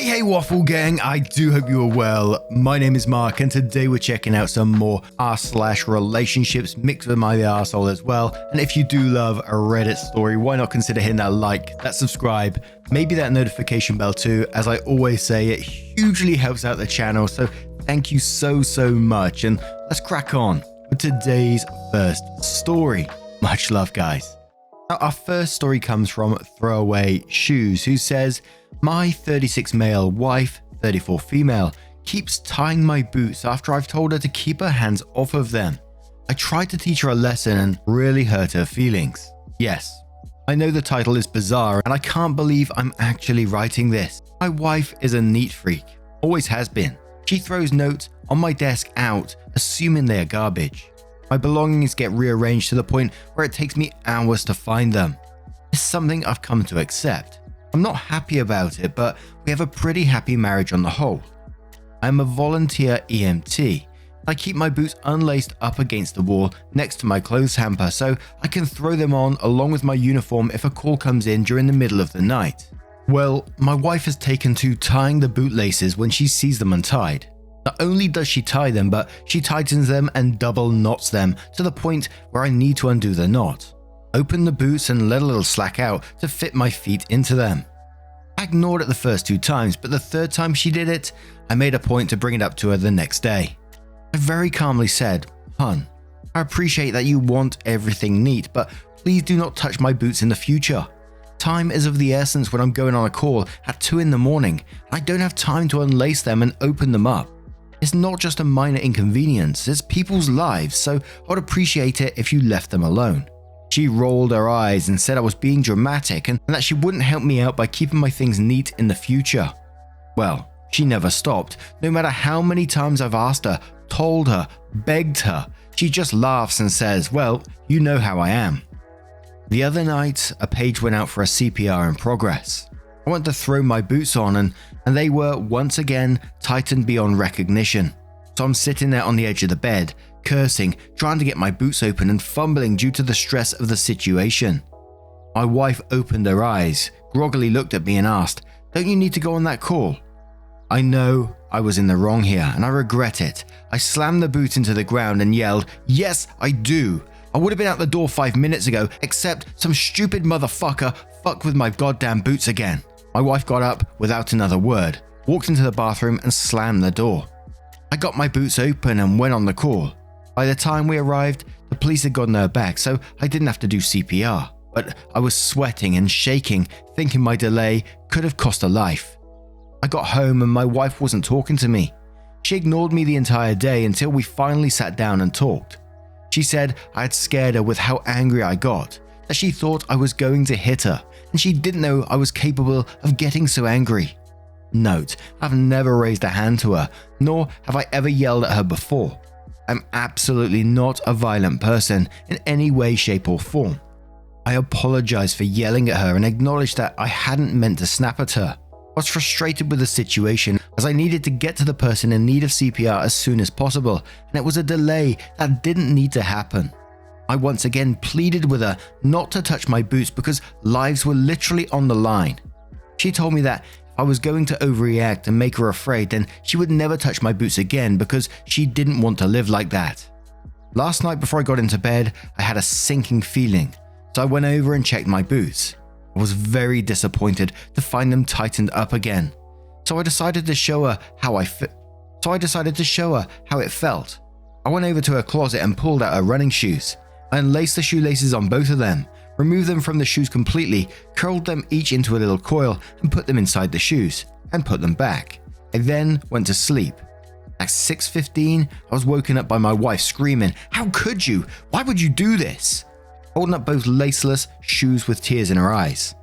Hey Waffle Gang, I do hope you are well. My name is Mark and today we're checking out some more r/relationships mixed with my arsehole as well. And if you do love a Reddit story, why not consider hitting that like, that subscribe, maybe that notification bell too. As I always say, it hugely helps out the channel, so thank you so much. And let's crack on with today's first story. Much love, guys. Now, our first story comes from Throwaway Shoes, who says, my 36 male wife, 34 female, keeps tying my boots after I've told her to keep her hands off of them. I tried to teach her a lesson and really hurt her feelings. Yes, I know the title is bizarre and I can't believe I'm actually writing this. My wife is a neat freak, always has been. She throws notes on my desk out, assuming they are garbage. My belongings get rearranged to the point where it takes me hours to find them. It's something I've come to accept. I'm not happy about it, but we have a pretty happy marriage on the whole. I'm a volunteer EMT. I keep my boots unlaced up against the wall next to my clothes hamper so I can throw them on along with my uniform if a call comes in during the middle of the night. Well, my wife has taken to tying the boot laces when she sees them untied. Not only does she tie them, but she tightens them and double knots them to the point where I need to undo the knot, open the boots and let a little slack out to fit my feet into them. I ignored it the first 2 times, but the third time she did it, I made a point to bring it up to her the next day. I very calmly said, "Hun, I appreciate that you want everything neat, but please do not touch my boots in the future. Time is of the essence when I'm going on a call at 2 in the morning. I don't have time to unlace them and open them up. It's not just a minor inconvenience, it's people's lives, so I would appreciate it if you left them alone." She rolled her eyes and said I was being dramatic and that she wouldn't help me out by keeping my things neat in the future. Well, she never stopped. No matter how many times I've asked her, told her, begged her, she just laughs and says, "Well, you know how I am." The other night, a page went out for a CPR in progress. I went to throw my boots on and they were once again tightened beyond recognition. So I'm sitting there on the edge of the bed, cursing, trying to get my boots open and fumbling due to the stress of the situation. My wife opened her eyes, groggily looked at me and asked, "Don't you need to go on that call?" I know I was in the wrong here and I regret it. I slammed the boot into the ground and yelled, "Yes, I do. I would have been out the door 5 minutes ago, except some stupid motherfucker fucked with my goddamn boots again." My wife got up without another word, walked into the bathroom and slammed the door. I got my boots open and went on the call. By the time we arrived, the police had gotten her back, so I didn't have to do CPR, but I was sweating and shaking, thinking my delay could have cost a life. I got home and my wife wasn't talking to me. She ignored me the entire day until we finally sat down and talked. She said I had scared her with how angry I got, that she thought I was going to hit her, and she didn't know I was capable of getting so angry. Note, I've never raised a hand to her, nor have I ever yelled at her before. I'm absolutely not a violent person in any way, shape or form. I apologized for yelling at her and acknowledged that I hadn't meant to snap at her. I was frustrated with the situation as I needed to get to the person in need of CPR as soon as possible, and it was a delay that didn't need to happen. I once again pleaded with her not to touch my boots because lives were literally on the line. She told me that if I was going to overreact and make her afraid, then she would never touch my boots again because she didn't want to live like that. Last night before I got into bed, I had a sinking feeling, so I went over and checked my boots. I was very disappointed to find them tightened up again, so I decided to show her how it felt. I went over to her closet and pulled out her running shoes. I unlaced the shoelaces on both of them, removed them from the shoes completely, curled them each into a little coil and put them inside the shoes, and put them back. I then went to sleep. At 6:15, I was woken up by my wife screaming, "How could you? Why would you do this?" Holding up both laceless shoes with tears in her eyes.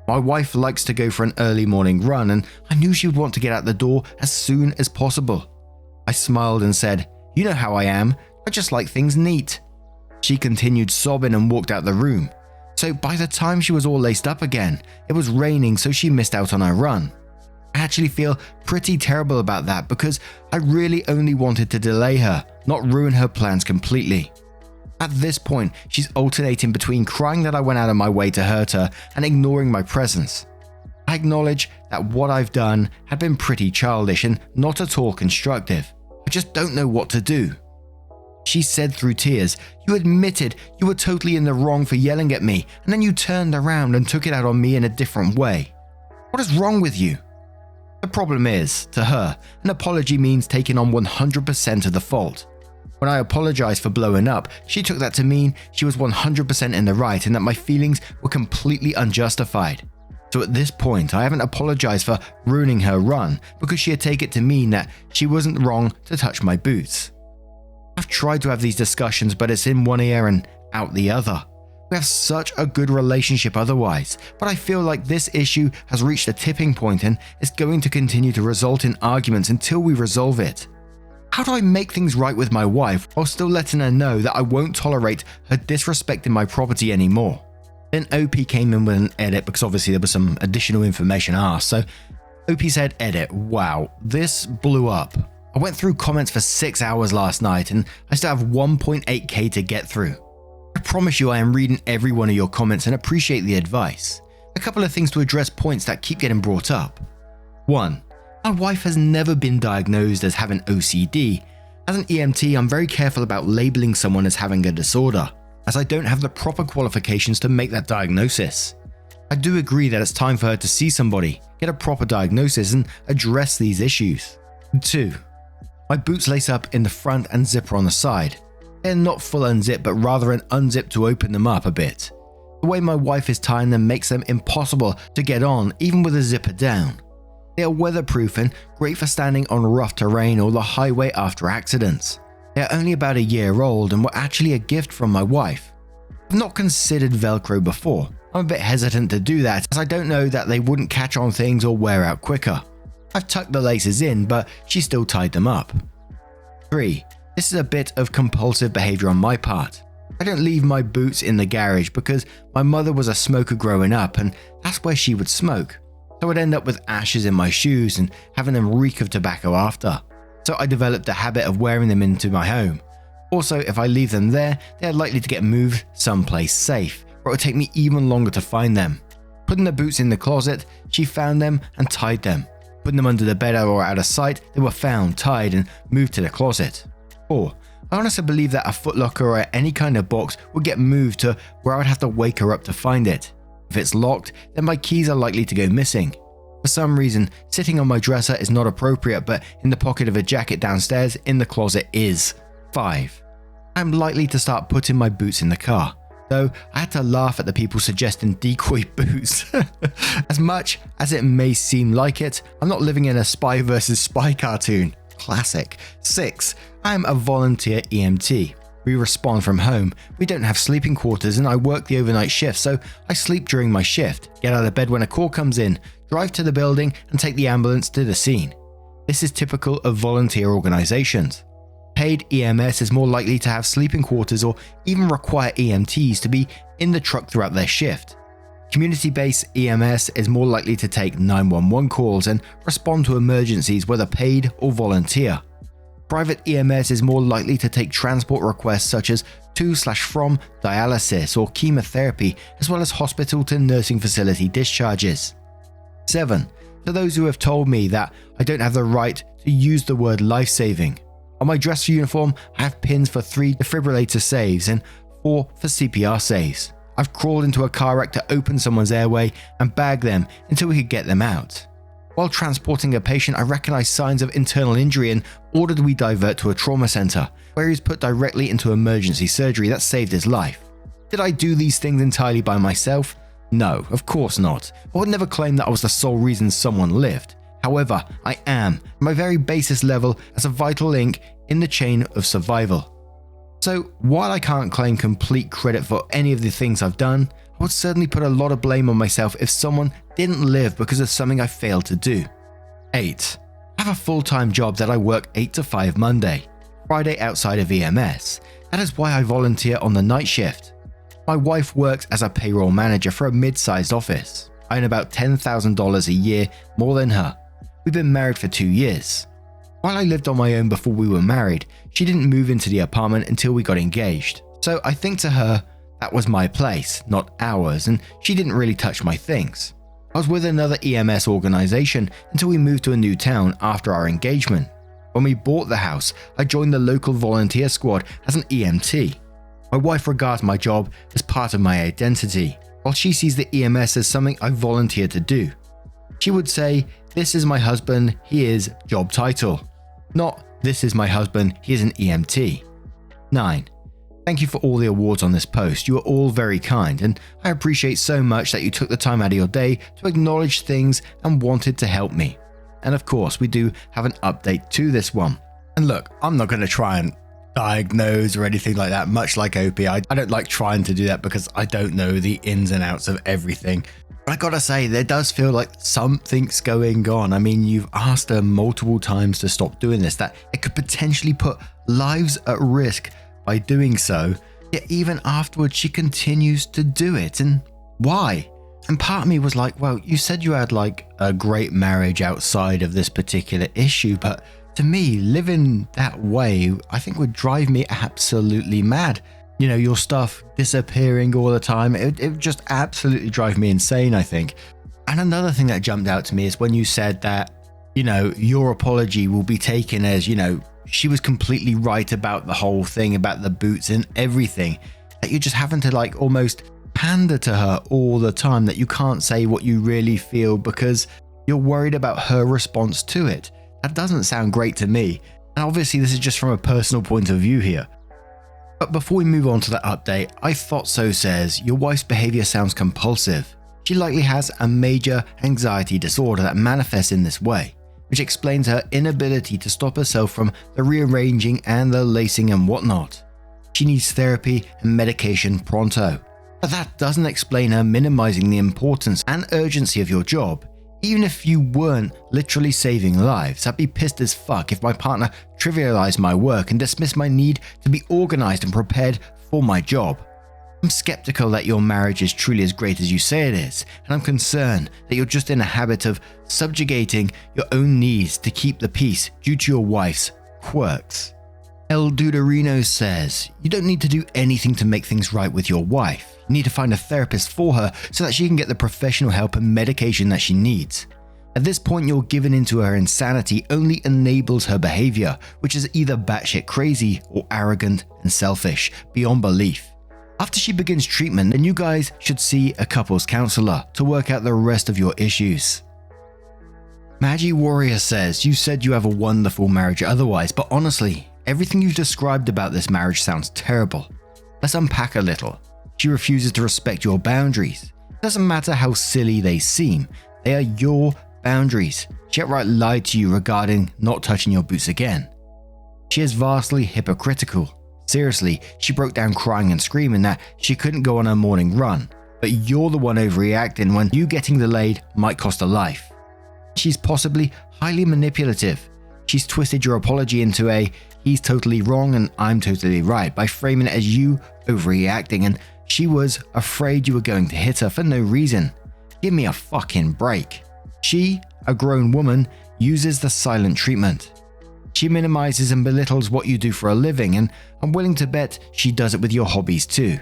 My wife likes to go for an early morning run and I knew she would want to get out the door as soon as possible. I smiled and said, "You know how I am, I just like things neat." She continued sobbing and walked out the room. So by the time she was all laced up again, it was raining, so she missed out on her run. I actually feel pretty terrible about that because I really only wanted to delay her, not ruin her plans completely. At this point, she's alternating between crying that I went out of my way to hurt her and ignoring my presence. I acknowledge that what I've done had been pretty childish and not at all constructive. I just don't know what to do." She said through tears, "You admitted you were totally in the wrong for yelling at me, and then you turned around and took it out on me in a different way. What is wrong with you?" The problem is, to her, an apology means taking on 100% of the fault. When I apologized for blowing up, she took that to mean she was 100% in the right and that my feelings were completely unjustified. So at this point, I haven't apologized for ruining her run because she had taken it to mean that she wasn't wrong to touch my boots. I've tried to have these discussions, but it's in one ear and out the other. We have such a good relationship otherwise, but I feel like this issue has reached a tipping point and is going to continue to result in arguments until we resolve it. How do I make things right with my wife while still letting her know that I won't tolerate her disrespecting my property anymore? Then OP came in with an edit because obviously there was some additional information asked. So OP said, "Edit, wow, this blew up. I went through comments for 6 hours last night and I still have 1.8k to get through. I promise you I am reading every one of your comments and appreciate the advice. A couple of things to address points that keep getting brought up. 1. My wife has never been diagnosed as having OCD. As an EMT, I'm very careful about labeling someone as having a disorder, as I don't have the proper qualifications to make that diagnosis. I do agree that it's time for her to see somebody, get a proper diagnosis and address these issues. 2. My boots lace up in the front and zipper on the side. They're not full unzip, but rather an unzip to open them up a bit. The way my wife is tying them makes them impossible to get on, even with a zipper down. They are weatherproof and great for standing on rough terrain or the highway after accidents. They are only about a year old and were actually a gift from my wife. I've not considered Velcro before. I'm a bit hesitant to do that as I don't know that they wouldn't catch on things or wear out quicker. I've tucked the laces in, but she still tied them up. 3. This is a bit of compulsive behavior on my part. I don't leave my boots in the garage because my mother was a smoker growing up and that's where she would smoke. So I'd end up with ashes in my shoes and having them reek of tobacco after. So I developed the habit of wearing them into my home. Also, if I leave them there, they are likely to get moved someplace safe, or it would take me even longer to find them. Putting the boots in the closet, she found them and tied them. Putting them under the bed or out of sight, they were found, tied and moved to the closet. 4. I honestly believe that a footlocker or any kind of box would get moved to where I would have to wake her up to find it. If it's locked, then my keys are likely to go missing. For some reason, sitting on my dresser is not appropriate, but in the pocket of a jacket downstairs in the closet is. 5. I'm likely to start putting my boots in the car, though I had to laugh at the people suggesting decoy boots. As much as it may seem like it, I'm not living in a spy versus spy cartoon. Classic. 6. I'm a volunteer EMT. We respond from home. We don't have sleeping quarters and I work the overnight shift, so I sleep during my shift, get out of bed when a call comes in, drive to the building and take the ambulance to the scene. This is typical of volunteer organizations. Paid EMS is more likely to have sleeping quarters or even require EMTs to be in the truck throughout their shift. Community-based EMS is more likely to take 911 calls and respond to emergencies whether paid or volunteer. Private EMS is more likely to take transport requests such as to/from dialysis or chemotherapy, as well as hospital to nursing facility discharges. 7. To those who have told me that I don't have the right to use the word life-saving. On my dress uniform, I have pins for 3 defibrillator saves and 4 for CPR saves. I've crawled into a car wreck to open someone's airway and bag them until we could get them out. While transporting a patient, I recognized signs of internal injury and ordered we divert to a trauma center, where he was put directly into emergency surgery that saved his life. Did I do these things entirely by myself? No, of course not. I would never claim that I was the sole reason someone lived. However, I am, at my very basis level, as a vital link in the chain of survival. So, while I can't claim complete credit for any of the things I've done, I would certainly put a lot of blame on myself if someone didn't live because of something I failed to do. 8. I have a full-time job that I work 8 to 5 Monday, Friday outside of EMS. That is why I volunteer on the night shift. My wife works as a payroll manager for a mid-sized office. I earn about $10,000 a year more than her. We've been married for 2 years. While I lived on my own before we were married, she didn't move into the apartment until we got engaged. So I think to her, that was my place, not ours, and she didn't really touch my things. I was with another EMS organization until we moved to a new town after our engagement. When we bought the house, I joined the local volunteer squad as an EMT. My wife regards my job as part of my identity, while she sees the EMS as something I volunteered to do. She would say, "This is my husband, he is job title." Not, "This is my husband, he is an EMT." 9. Thank you for all the awards on this post. You are all very kind, and I appreciate so much that you took the time out of your day to acknowledge things and wanted to help me. And of course, we do have an update to this one. And look, I'm not going to try and diagnose or anything like that, much like OP. I don't like trying to do that because I don't know the ins and outs of everything. But I gotta say, there does feel like something's going on. I mean, you've asked her multiple times to stop doing this, that it could potentially put lives at risk by doing so, yet even afterwards she continues to do it. And why? And part of me was like, well, you said you had like a great marriage outside of this particular issue, but to me, living that way, I think would drive me absolutely mad. You know, your stuff disappearing all the time, it would just absolutely drive me insane, I think. And another thing that jumped out to me is when you said that, you know, your apology will be taken as, you know, she was completely right about the whole thing, about the boots and everything, that you're just having to like almost pander to her all the time, that you can't say what you really feel because you're worried about her response to it. That doesn't sound great to me. And obviously this is just from a personal point of view here. But before we move on to the update, I Thought So says, your wife's behavior sounds compulsive. She likely has a major anxiety disorder that manifests in this way, which explains her inability to stop herself from the rearranging and the lacing and whatnot. She needs therapy and medication pronto. But that doesn't explain her minimizing the importance and urgency of your job. Even if you weren't literally saving lives, I'd be pissed as fuck if my partner trivialized my work and dismissed my need to be organized and prepared for my job. I'm skeptical that your marriage is truly as great as you say it is, and I'm concerned that you're just in a habit of subjugating your own needs to keep the peace due to your wife's quirks. El Duderino says, you don't need to do anything to make things right with your wife. You need to find a therapist for her so that she can get the professional help and medication that she needs. At this point, you're giving into her insanity only enables her behavior, which is either batshit crazy or arrogant and selfish, beyond belief. After she begins treatment, then you guys should see a couples counselor to work out the rest of your issues. Magi Warrior says, you said you have a wonderful marriage otherwise, but honestly, everything you've described about this marriage sounds terrible. Let's unpack a little. She refuses to respect your boundaries. It doesn't matter how silly they seem, they are your boundaries. She outright lied to you regarding not touching your boots again. She is vastly hypocritical. Seriously, she broke down crying and screaming that she couldn't go on her morning run, but you're the one overreacting when you getting delayed might cost her life. She's possibly highly manipulative. She's twisted your apology into a he's totally wrong and I'm totally right by framing it as you overreacting, and she was afraid you were going to hit her for no reason. Give me a fucking break. She, a grown woman, uses the silent treatment. She minimizes and belittles what you do for a living, and I'm willing to bet she does it with your hobbies too.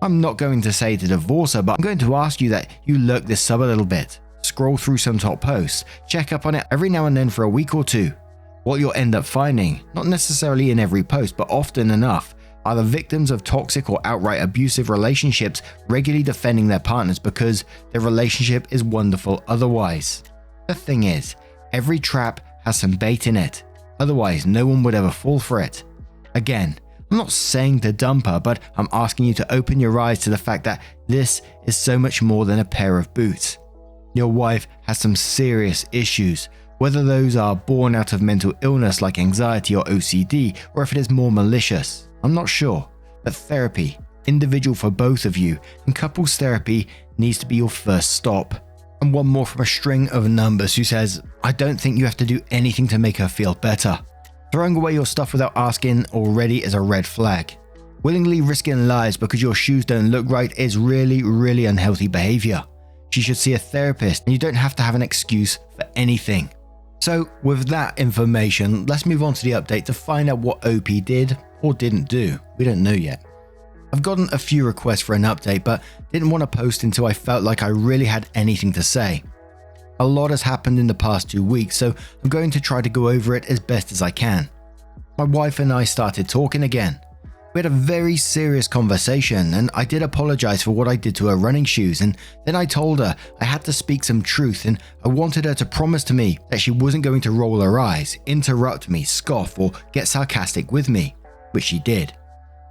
I'm not going to say to divorce her, but I'm going to ask you that you lurk this sub a little bit. Scroll through some top posts, check up on it every now and then for a week or two. What you'll end up finding, not necessarily in every post, but often enough, are the victims of toxic or outright abusive relationships regularly defending their partners because their relationship is wonderful otherwise. The thing is, every trap has some bait in it, otherwise no one would ever fall for it. Again, I'm not saying to dump her, but I'm asking you to open your eyes to the fact that this is so much more than a pair of boots. Your wife has some serious issues, whether those are born out of mental illness like anxiety or OCD, or if it is more malicious. I'm not sure, but therapy, individual for both of you, and couples therapy needs to be your first stop. And one more from a string of numbers who says, I don't think you have to do anything to make her feel better. Throwing away your stuff without asking already is a red flag. Willingly risking lives because your shoes don't look right is really unhealthy behavior. She should see a therapist, and you don't have to have an excuse for anything. So with that information, let's move on to the update to find out what OP did or didn't do. We don't know yet. I've gotten a few requests for an update, but didn't want to post until I felt like I really had anything to say. A lot has happened in the past 2 weeks, so I'm going to try to go over it as best as I can. My wife and I started talking again. We had a very serious conversation, and I did apologize for what I did to her running shoes, and then I told her I had to speak some truth and I wanted her to promise to me that she wasn't going to roll her eyes, interrupt me, scoff, or get sarcastic with me, which she did.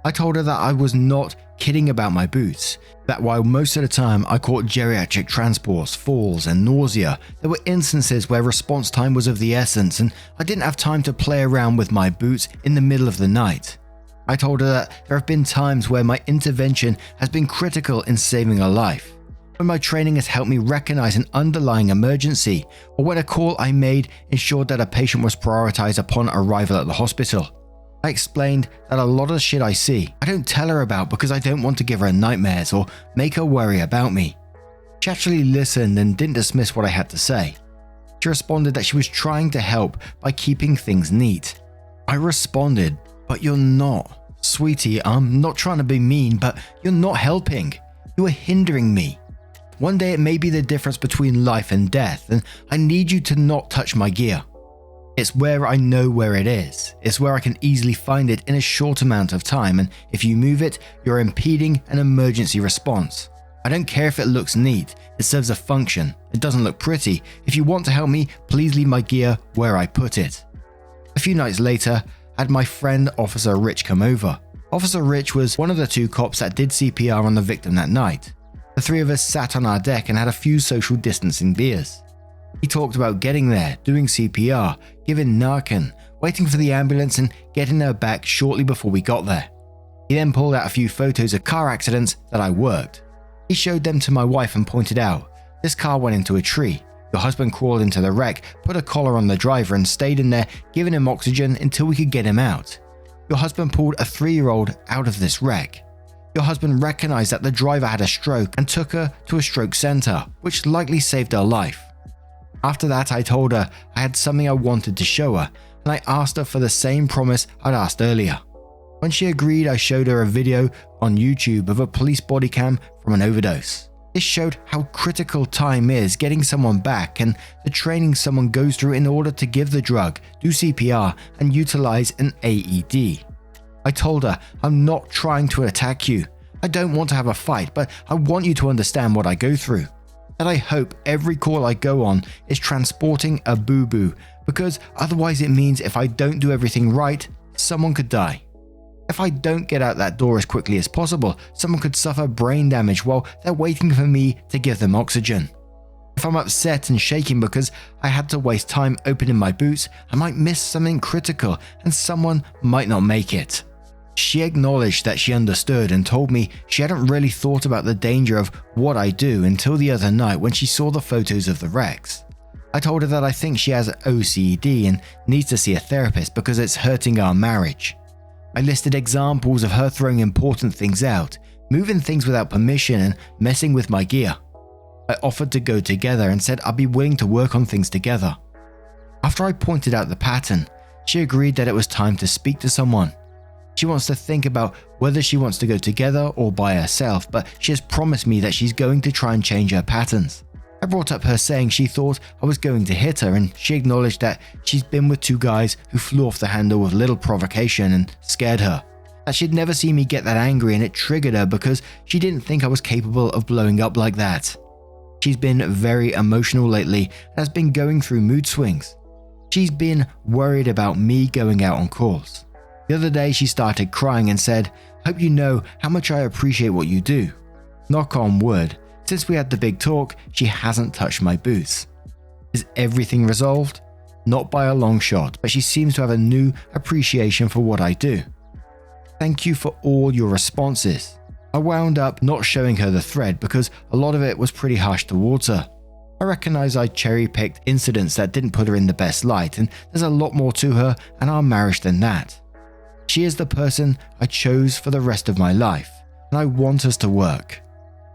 I told her that I was not kidding about my boots, that while most of the time I caught geriatric transports, falls, and nausea, there were instances where response time was of the essence and I didn't have time to play around with my boots in the middle of the night. I told her that there have been times where my intervention has been critical in saving a life, when my training has helped me recognize an underlying emergency, or when a call I made ensured that a patient was prioritized upon arrival at the hospital. I explained that a lot of the shit I see, I don't tell her about because I don't want to give her nightmares or make her worry about me. She actually listened and didn't dismiss what I had to say. She responded that she was trying to help by keeping things neat. I responded, "But you're not. Sweetie, I'm not trying to be mean, but you're not helping. You are hindering me. One day it may be the difference between life and death, and I need you to not touch my gear. It's where I know where it is. It's where I can easily find it in a short amount of time, and if you move it, you're impeding an emergency response. I don't care if it looks neat. It serves a function. It doesn't look pretty. If you want to help me, please leave my gear where I put it." A few nights later, I had my friend Officer Rich come over. Officer Rich was one of the 2 cops that did CPR on the victim that night. The 3 of us sat on our deck and had a few social distancing beers. He talked about getting there, doing CPR, giving Narcan, waiting for the ambulance and getting her back shortly before we got there. He then pulled out a few photos of car accidents that I worked. He showed them to my wife and pointed out, "This car went into a tree. Your husband crawled into the wreck, put a collar on the driver and stayed in there giving him oxygen until we could get him out. Your husband pulled a 3-year-old out of this wreck. Your husband recognized that the driver had a stroke and took her to a stroke center, which likely saved her life." After that, I told her I had something I wanted to show her, and I asked her for the same promise I'd asked earlier. When she agreed, I showed her a video on YouTube of a police body cam from an overdose. This showed how critical time is getting someone back and the training someone goes through in order to give the drug, do CPR, and utilize an AED. I told her, "I'm not trying to attack you. I don't want to have a fight, but I want you to understand what I go through. That I hope every call I go on is transporting a boo-boo, because otherwise it means if I don't do everything right, someone could die. If I don't get out that door as quickly as possible, someone could suffer brain damage while they're waiting for me to give them oxygen. If I'm upset and shaking because I had to waste time opening my boots, I might miss something critical and someone might not make it." She acknowledged that she understood and told me she hadn't really thought about the danger of what I do until the other night when she saw the photos of the wrecks. I told her that I think she has OCD and needs to see a therapist because it's hurting our marriage. I listed examples of her throwing important things out, moving things without permission and messing with my gear. I offered to go together and said I'd be willing to work on things together. After I pointed out the pattern, she agreed that it was time to speak to someone. She wants to think about whether she wants to go together or by herself, but she has promised me that she's going to try and change her patterns. I brought up her saying she thought I was going to hit her, and she acknowledged that she's been with 2 guys who flew off the handle with little provocation and scared her. That she'd never seen me get that angry and it triggered her because she didn't think I was capable of blowing up like that. She's been very emotional lately and has been going through mood swings. She's been worried about me going out on calls. The other day she started crying and said, "Hope you know how much I appreciate what you do." Knock on wood, since we had the big talk, she hasn't touched my boots. Is everything resolved? Not by a long shot, but she seems to have a new appreciation for what I do. Thank you for all your responses. I wound up not showing her the thread because a lot of it was pretty harsh towards her. I recognize I cherry-picked incidents that didn't put her in the best light, and there's a lot more to her and our marriage than that. She is the person I chose for the rest of my life, and I want us to work.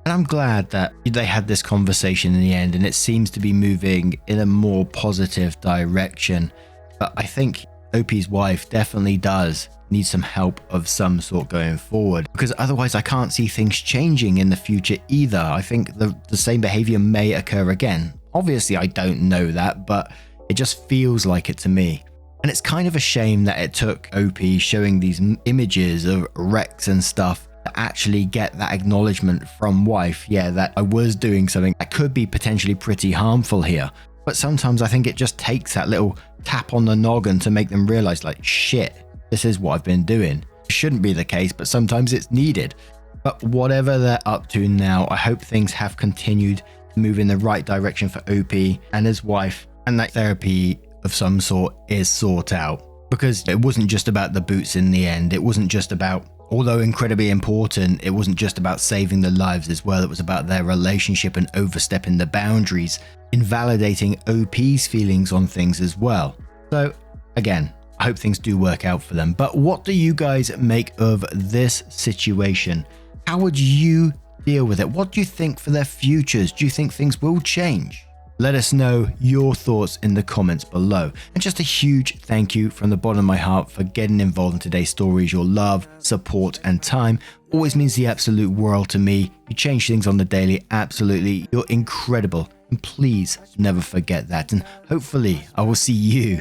And I'm glad that they had this conversation in the end, and it seems to be moving in a more positive direction. But I think Opie's wife definitely does need some help of some sort going forward, because otherwise I can't see things changing in the future either. I think the same behavior may occur again. Obviously, I don't know that, but it just feels like it to me. And it's kind of a shame that it took OP showing these images of Rex and stuff to actually get that acknowledgement from wife, yeah, that I was doing something that could be potentially pretty harmful here. But sometimes I think it just takes that little tap on the noggin to make them realize, like, shit, this is what I've been doing. It shouldn't be the case, but sometimes it's needed. But whatever they're up to now, I hope things have continued to move in the right direction for OP and his wife, and that therapy of some sort is sought out. Because it wasn't just about the boots in the end. It wasn't just about, although incredibly important, it wasn't just about saving the lives as well. It was about their relationship and overstepping the boundaries, invalidating OP's feelings on things as well. So again, I hope things do work out for them. But what do you guys make of this situation? How would you deal with it? What do you think for their futures? Do you think things will change? Let us know your thoughts in the comments below. And just a huge thank you from the bottom of my heart for getting involved in today's stories. Your love, support, and time always means the absolute world to me. You change things on the daily. Absolutely. You're incredible. And please never forget that. And hopefully I will see you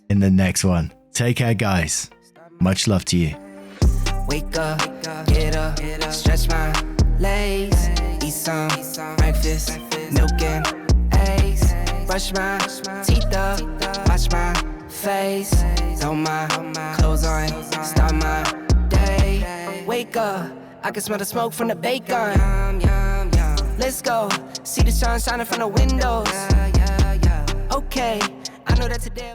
in the next one. Take care, guys. Much love to you. Wake up, get up, stretch my legs, eat some breakfast, milk and eggs, brush my teeth up, wash my face, throw my clothes on, start my day. Wake up, I can smell the smoke from the bacon. Let's go, see the sun shining from the windows. Okay, I know that today